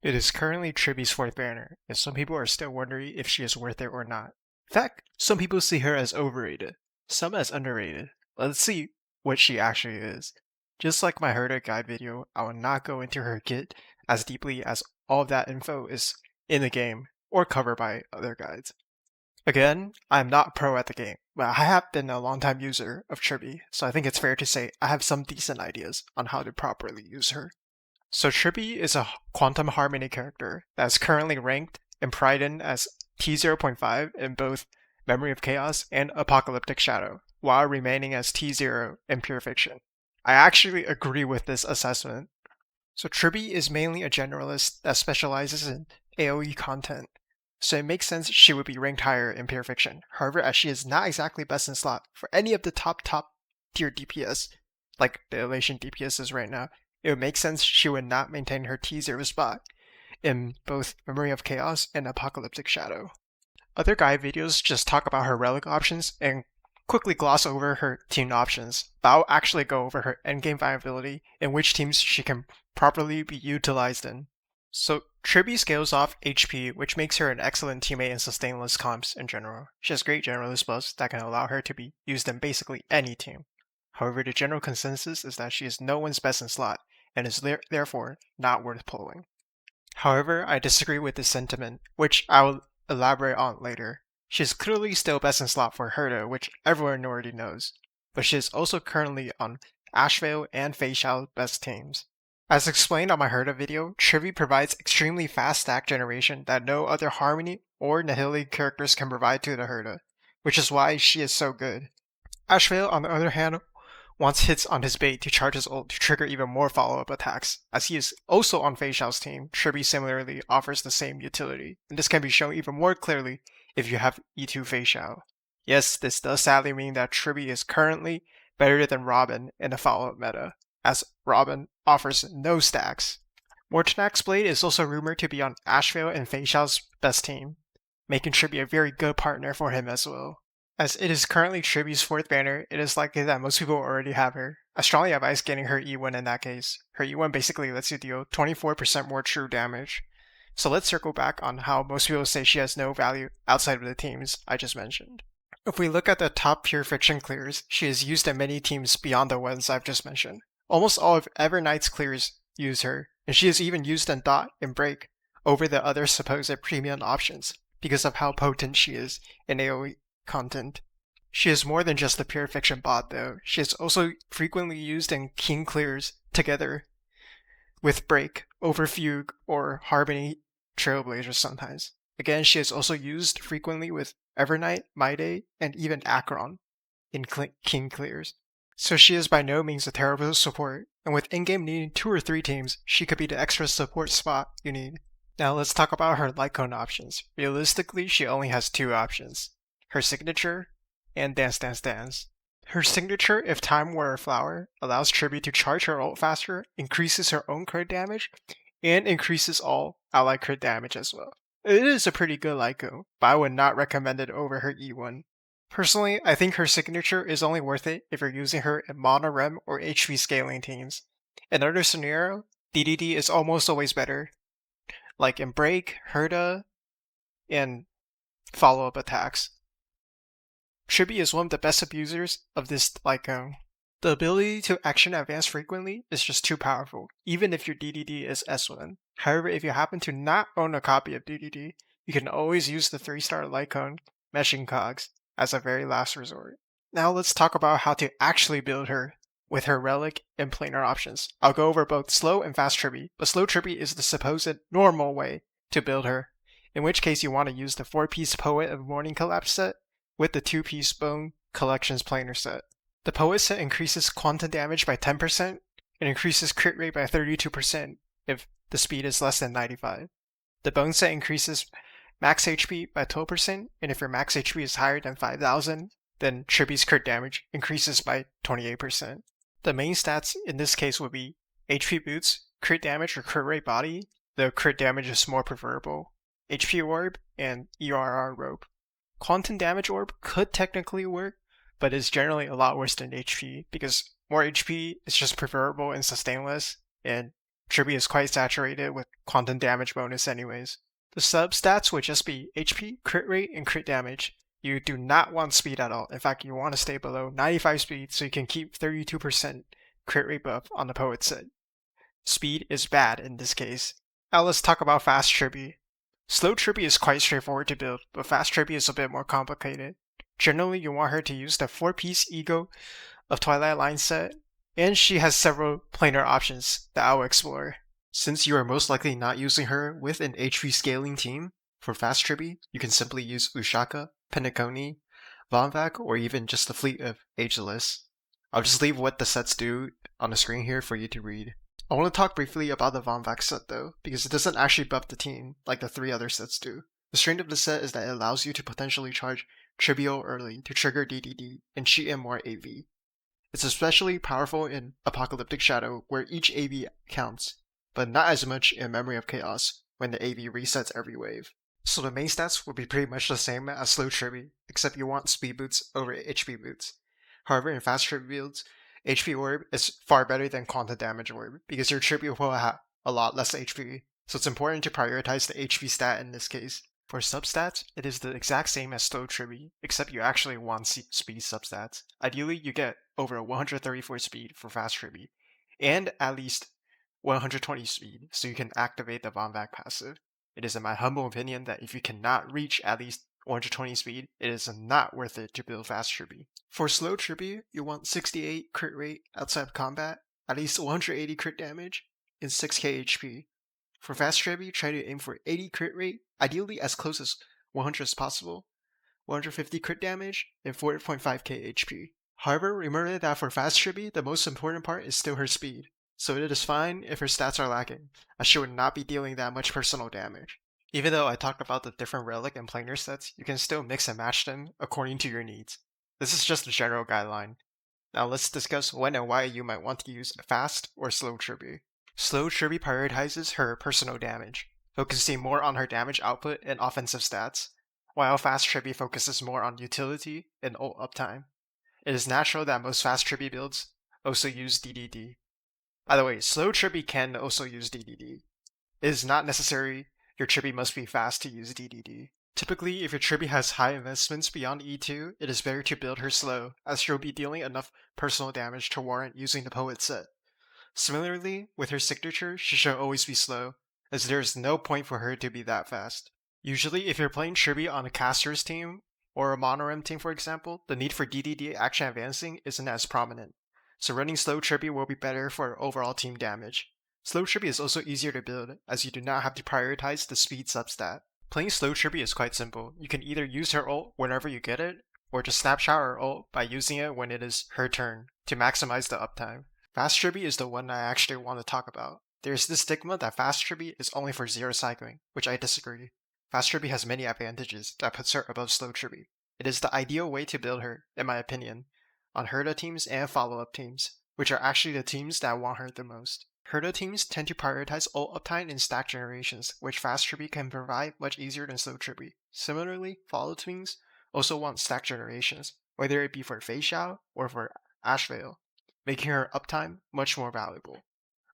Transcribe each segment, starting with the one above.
It is currently Tribbie's fourth banner, and some people are still wondering if she is worth it or not. In fact, some people see her as overrated, some as underrated. Let's see what she actually is. Just like my herta guide video, I will not go into her kit as deeply as all of that info is in the game or covered by other guides. Again, I'm not pro at the game, but I have been a long-time user of Tribbie, so I think it's fair to say I have some decent ideas on how to properly use her. So Tribbie is a quantum harmony character that is currently ranked and prided as T0.5 in both Memory of Chaos and Apocalyptic Shadow, while remaining as T0 in Pure Fiction. I actually agree with this assessment. So Tribbie is mainly a generalist that specializes in AoE content, so it makes sense she would be ranked higher in Pure Fiction. However, as she is not exactly best in slot for any of the top tier DPS, like the Elation DPS is right now, it would make sense she would not maintain her T0 spot in both Memory of Chaos and Apocalyptic Shadow. Other guide videos just talk about her relic options and quickly gloss over her team options, but I'll actually go over her endgame viability and which teams she can properly be utilized in. So Tribbie scales off HP, which makes her an excellent teammate in sustainless comps in general. She has great generalist buffs that can allow her to be used in basically any team. However, the general consensus is that she is no one's best in slot, and is therefore not worth pulling. However, I disagree with this sentiment, which I will elaborate on later. She is clearly still best in slot for herta, which everyone already knows, but she is also currently on Ashvale and Feyshao best teams. As explained on my herta video, Tribbie provides extremely fast stack generation that no other Harmony or Nihility characters can provide to the herta, which is why she is so good. Ashvale, on the other hand, wants hits on his bait to charge his ult to trigger even more follow-up attacks. As he is also on Feishao's team, Tribbie similarly offers the same utility, and this can be shown even more clearly if you have E2 Feixiao. Yes, this does sadly mean that Tribbie is currently better than Robin in the follow-up meta, as Robin offers no stacks. Mortonak's Blade is also rumored to be on Ashvale and Feishao's best team, making Tribbie a very good partner for him as well. As it is currently Tribbie's fourth banner, it is likely that most people already have her. I strongly advise getting her E1 in that case. Her E1 basically lets you deal 24% more true damage. So let's circle back on how most people say she has no value outside of the teams I just mentioned. If we look at the top Pure Fiction clears, she is used in many teams beyond the ones I've just mentioned. Almost all of Evernight's clears use her, and she is even used in Dot and Break over the other supposed premium options because of how potent she is in AoE content. She is more than just a Pure Fiction bot though. She is also frequently used in King clears together with Break over Fugue or Harmony Trailblazers sometimes. Again, she is also used frequently with Evernight, Mayday, and even Akron in King clears. So she is by no means a terrible support, and with in-game needing 2 or 3 teams, she could be the extra support spot you need. Now let's talk about her Lightcone options. Realistically, she only has 2 options. Her signature, and Dance Dance Dance. Her signature, if time were a flower, allows Tribbie to charge her ult faster, increases her own crit damage, and increases all ally crit damage as well. It is a pretty good Lightcone, but I would not recommend it over her E1. Personally, I think her signature is only worth it if you're using her in Mono Rem or HP scaling teams. In another scenario, DDD is almost always better, like in Break, herta, and follow-up attacks. Tribbie is one of the best abusers of this Lightcone. The ability to action advance frequently is just too powerful, even if your DDD is S1. However, if you happen to not own a copy of DDD, you can always use the 3-star Lightcone Meshing Cogs as a very last resort. Now let's talk about how to actually build her with her Relic and Planar options. I'll go over both slow and fast Tribbie, but slow Tribbie is the supposed normal way to build her, in which case you want to use the 4-piece Poet of Morning Collapse set with the 2-piece Bone Collections Planar set. The Poet set increases quantum damage by 10% and increases crit rate by 32% if the speed is less than 95. The Bone set increases max HP by 12%, and if your max HP is higher than 5000, then Tribbie's crit damage increases by 28%. The main stats in this case would be HP boots, crit damage or crit rate body, though crit damage is more preferable, HP orb, and ERR rope. Quantum damage orb could technically work, but is generally a lot worse than HP because more HP is just preferable in sustainless, and Tribbie is quite saturated with quantum damage bonus anyways. The sub stats would just be HP, crit rate, and crit damage. You do not want speed at all. In fact, you want to stay below 95 speed so you can keep 32% crit rate buff on the poet set. Speed is bad in this case. Now let's talk about fast Tribbie. Slow Tribbie is quite straightforward to build, but fast Tribbie is a bit more complicated. Generally, you want her to use the 4-piece Ego of Twilight line set, and she has several planar options that I will explore. Since you are most likely not using her with an HP scaling team, for fast Tribbie, you can simply use Ushaka, Penacony, Vonvac, or even just a fleet of Ageless. I'll just leave what the sets do on the screen here for you to read. I want to talk briefly about the Vonvac set though, because it doesn't actually buff the team like the 3 other sets do. The strength of the set is that it allows you to potentially charge Tribbie early to trigger DDD and cheat in more AV. It's especially powerful in Apocalyptic Shadow where each AV counts, but not as much in Memory of Chaos when the AV resets every wave. So the main stats will be pretty much the same as slow Tribbie, except you want speed boots over HP boots. However, in fast Tribbie builds, HP Orb is far better than Quantum Damage Orb, because your Tribbie will have a lot less HP, so it's important to prioritize the HP stat in this case. For substats, it is the exact same as slow Tribbie, except you actually want speed substats. Ideally, you get over 134 speed for fast Tribbie, and at least 120 speed, so you can activate the Vonvac passive. It is in my humble opinion that if you cannot reach at least 120 speed, it is not worth it to build fast Tribbie. For slow Tribbie, you want 68 crit rate outside of combat, at least 180 crit damage, and 6k HP. For fast Tribbie, try to aim for 80 crit rate, ideally as close as 100 as possible, 150 crit damage, and 4.5k HP. However, remember that for fast Tribbie, the most important part is still her speed, so it is fine if her stats are lacking, as she would not be dealing that much personal damage. Even though I talked about the different relic and planar sets, you can still mix and match them according to your needs. This is just a general guideline. Now let's discuss when and why you might want to use fast or slow Tribbie. Slow Tribbie prioritizes her personal damage, focusing more on her damage output and offensive stats, while fast Tribbie focuses more on utility and ult uptime. It is natural that most fast Tribbie builds also use DDD. By the way, slow Tribbie can also use DDD. It is not necessary your Tribbie must be fast to use DDD. Typically, if your Tribbie has high investments beyond E2, it is better to build her slow, as she'll be dealing enough personal damage to warrant using the Poet set. Similarly, with her signature, she should always be slow, as there is no point for her to be that fast. Usually, if you're playing Tribbie on a caster's team, or a monorem team for example, the need for DDD action advancing isn't as prominent, so running slow Tribbie will be better for overall team damage. Slow Tribbie is also easier to build, as you do not have to prioritize the speed substat. Playing slow Tribbie is quite simple. You can either use her ult whenever you get it, or just snapshot her ult by using it when it is her turn, to maximize the uptime. Fast Tribbie is the one I actually want to talk about. There's this stigma that fast Tribbie is only for zero cycling, which I disagree. Fast Tribbie has many advantages that puts her above slow Tribbie. It is the ideal way to build her, in my opinion, on herta teams and follow-up teams, which are actually the teams that want her the most. Herta teams tend to prioritize ult uptime and stack generations, which fast Tribbie can provide much easier than slow Tribbie. Similarly, follow teams also want stack generations, whether it be for Fei Xiao or for Ashvale, making her uptime much more valuable.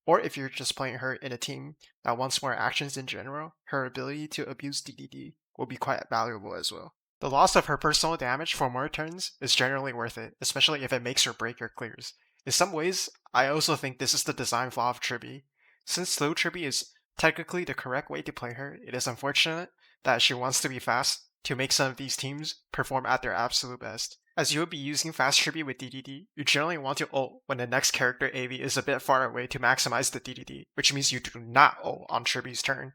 Or if you're just playing her in a team that wants more actions in general, her ability to abuse DDD will be quite valuable as well. The loss of her personal damage for more turns is generally worth it, especially if it makes her break or clears. In some ways, I also think this is the design flaw of Tribbie. Since slow Tribbie is technically the correct way to play her, it is unfortunate that she wants to be fast to make some of these teams perform at their absolute best. As you will be using fast Tribbie with DDD, you generally want to ult when the next character AV is a bit far away to maximize the DDD, which means you do not ult on Tribbie's turn.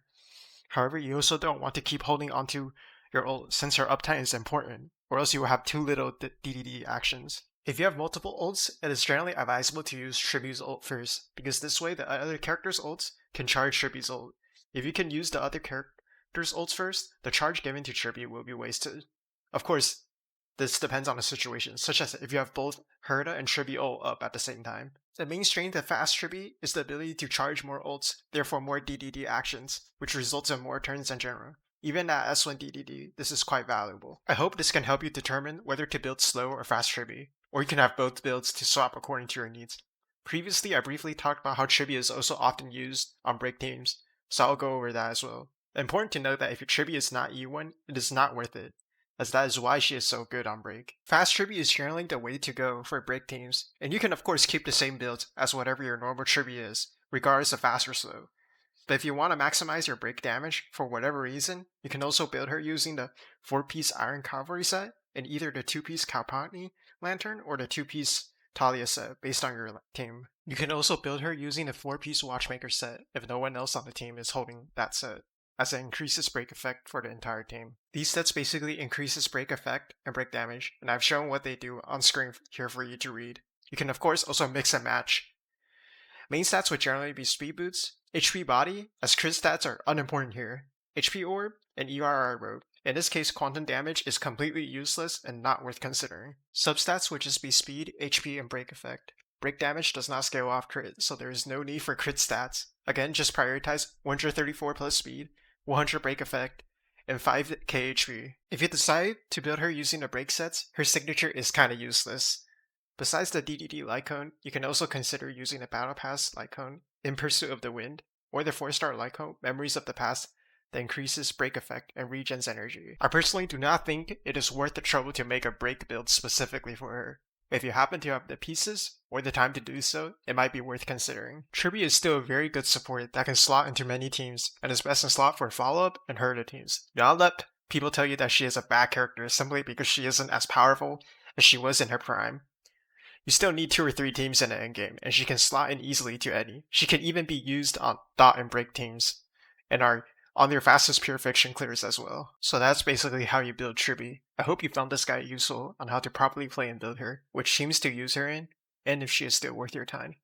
However, you also don't want to keep holding onto your ult since her uptime is important, or else you will have too little DDD actions. If you have multiple ults, it is generally advisable to use Tribbie's ult first, because this way the other character's ults can charge Tribbie's ult. If you can use the other character's ults first, the charge given to Tribbie will be wasted. Of course, this depends on the situation, such as if you have both herta and Tribbie ult up at the same time. The main strength of fast Tribbie is the ability to charge more ults, therefore more DDD actions, which results in more turns in general. Even at S1 DDD, this is quite valuable. I hope this can help you determine whether to build slow or fast Tribbie, or you can have both builds to swap according to your needs. Previously, I briefly talked about how Tribbie is also often used on break teams, so I'll go over that as well. Important to note that if your Tribbie is not E1, it is not worth it, as that is why she is so good on break. Fast Tribbie is generally the way to go for break teams, and you can of course keep the same build as whatever your normal Tribbie is, regardless of fast or slow. But if you want to maximize your break damage for whatever reason, you can also build her using the 4-piece Iron Cavalry set and either the 2-piece Kalpani Lantern or the 2-piece Talia set based on your team. You can also build her using the 4-piece Watchmaker set if no one else on the team is holding that set, as it increases break effect for the entire team. These sets basically increases break effect and break damage, and I've shown what they do on screen here for you to read. You can of course also mix and match. Main stats would generally be speed boots, HP body, as crit stats are unimportant here, HP orb, and ERR robe. In this case, quantum damage is completely useless and not worth considering. Substats would just be speed, HP, and break effect. Break damage does not scale off crit, so there is no need for crit stats. Again, just prioritize 134 plus speed, 100 break effect, and 5k HP. If you decide to build her using the break sets, her signature is kinda useless. Besides the DDD Lightcone, you can also consider using the Battle Pass Lightcone, In Pursuit of the Wind, or the 4-star Lightcone, Memories of the Past, that increases break effect and regens energy. I personally do not think it is worth the trouble to make a break build specifically for her. If you happen to have the pieces, or the time to do so, it might be worth considering. Tribbie is still a very good support that can slot into many teams, and is best in slot for follow-up and herta teams. Do not let people tell you that she is a bad character simply because she isn't as powerful as she was in her prime. You still need 2 or 3 teams in the endgame, and she can slot in easily to any. She can even be used on dot and break teams, and are on their fastest pure fiction clears as well. So that's basically how you build Tribbie. I hope you found this guide useful on how to properly play and build her, which teams to use her in, and if she is still worth your time.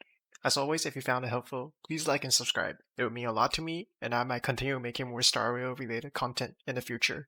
As always, if you found it helpful, please like and subscribe. It would mean a lot to me, and I might continue making more Star Rail related content in the future.